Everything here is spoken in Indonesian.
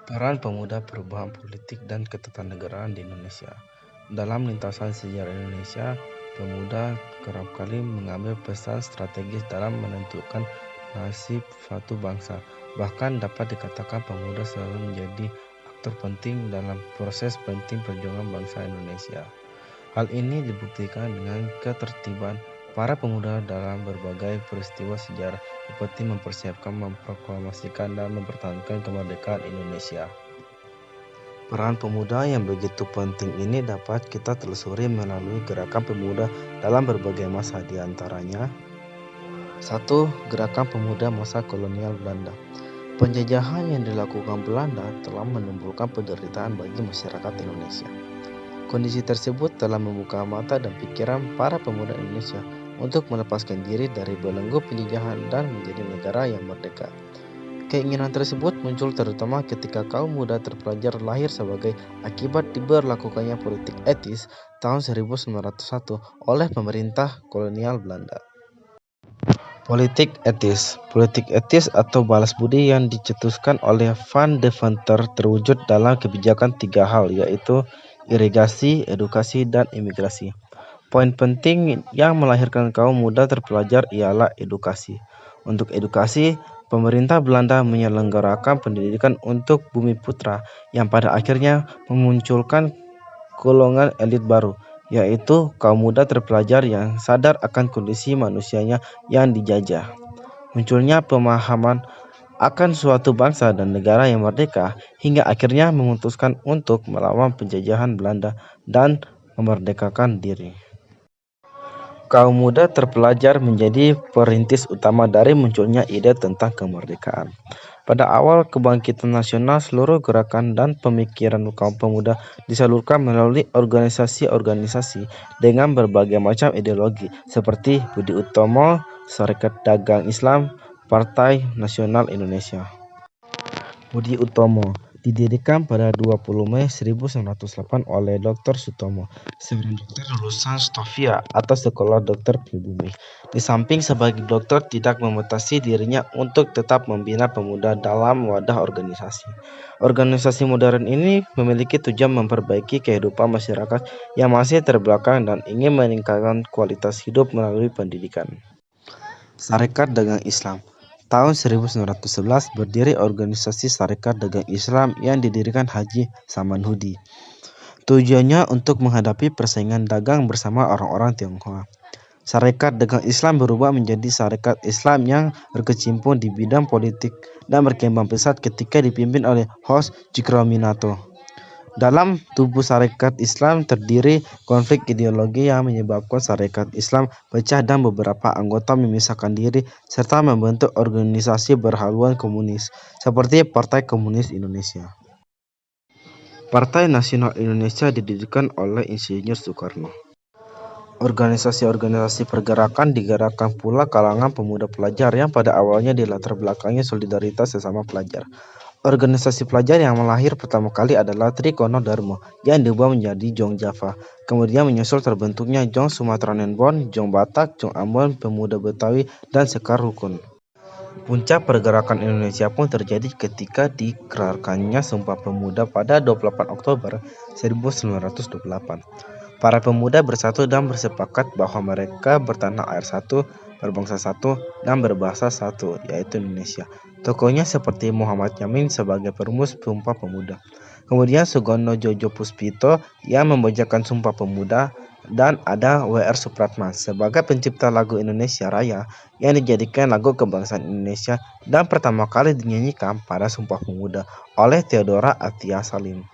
Peran pemuda perubahan politik dan ketatanegaraan di Indonesia. Dalam lintasan sejarah Indonesia, pemuda kerap kali mengambil peran strategis dalam menentukan nasib suatu bangsa. Bahkan dapat dikatakan pemuda selalu menjadi aktor penting dalam proses penting perjuangan bangsa Indonesia. Hal ini dibuktikan dengan ketertiban para pemuda dalam berbagai peristiwa sejarah seperti mempersiapkan, memproklamasikan, dan mempertahankan kemerdekaan Indonesia. Peran pemuda yang begitu penting ini dapat kita telusuri melalui gerakan pemuda dalam berbagai masa, di antaranya 1. Gerakan pemuda masa kolonial Belanda. Penjajahan yang dilakukan Belanda telah menimbulkan penderitaan bagi masyarakat Indonesia. Kondisi tersebut telah membuka mata dan pikiran para pemuda Indonesia untuk melepaskan diri dari belenggu penjajahan dan menjadi negara yang merdeka. Keinginan tersebut muncul terutama ketika kaum muda terpelajar lahir sebagai akibat diberlakukannya politik etis tahun 1901 oleh pemerintah kolonial Belanda. Politik etis atau balas budi yang dicetuskan oleh Van Deventer terwujud dalam kebijakan 3 hal, yaitu irigasi, edukasi, dan imigrasi. Poin penting yang melahirkan kaum muda terpelajar ialah edukasi. Untuk edukasi, pemerintah Belanda menyelenggarakan pendidikan untuk bumi putra yang pada akhirnya memunculkan golongan elit baru, yaitu kaum muda terpelajar yang sadar akan kondisi manusianya yang dijajah. Munculnya pemahaman akan suatu bangsa dan negara yang merdeka hingga akhirnya memutuskan untuk melawan penjajahan Belanda dan memerdekakan diri. Kaum muda terpelajar menjadi perintis utama dari munculnya ide tentang kemerdekaan. Pada awal kebangkitan nasional, seluruh gerakan dan pemikiran kaum pemuda disalurkan melalui organisasi-organisasi dengan berbagai macam ideologi seperti Budi Utomo, Sarekat Dagang Islam, Partai Nasional Indonesia. Budi Utomo didirikan pada 20 Mei 1908 oleh Dr. Sutomo, seorang dokter lulusan Stovia atau Sekolah Dokter Pribumi. Di samping sebagai dokter, tidak membatasi dirinya untuk tetap membina pemuda dalam wadah organisasi. Organisasi modern ini memiliki tujuan memperbaiki kehidupan masyarakat yang masih terbelakang dan ingin meningkatkan kualitas hidup melalui pendidikan. Sarekat Dagang Islam. Tahun 1911 berdiri organisasi Sarekat Dagang Islam yang didirikan Haji Saman Hudi. Tujuannya untuk menghadapi persaingan dagang bersama orang-orang Tionghoa. Sarekat Dagang Islam berubah menjadi Sarekat Islam yang berkecimpung di bidang politik dan berkembang pesat ketika dipimpin oleh Hos Cikrominato. Dalam tubuh Sarekat Islam terdiri konflik ideologi yang menyebabkan Sarekat Islam pecah dan beberapa anggota memisahkan diri serta membentuk organisasi berhaluan komunis seperti Partai Komunis Indonesia. Partai Nasional Indonesia didirikan oleh Insinyur Soekarno. Organisasi-organisasi pergerakan digerakkan pula kalangan pemuda pelajar yang pada awalnya dilatar belakangi solidaritas sesama pelajar. Organisasi pelajar yang lahir pertama kali adalah Trikono Darmo yang diubah menjadi Jong Java. Kemudian menyusul terbentuknya Jong Sumatera Nenbon, Jong Batak, Jong Ambon, Pemuda Betawi, dan Sekar Rukun. Puncak pergerakan Indonesia pun terjadi ketika dikeluarkannya Sumpah Pemuda pada 28 Oktober 1928. Para pemuda bersatu dan bersepakat bahwa mereka bertanah air satu, berbangsa satu, dan berbahasa satu, yaitu Indonesia. Tokohnya seperti Muhammad Yamin sebagai perumus Sumpah Pemuda. Kemudian Sugono Jojo Puspito yang membacakan Sumpah Pemuda, dan ada W.R. Supratman sebagai pencipta lagu Indonesia Raya yang dijadikan lagu kebangsaan Indonesia dan pertama kali dinyanyikan pada Sumpah Pemuda oleh Theodora Atia Salim.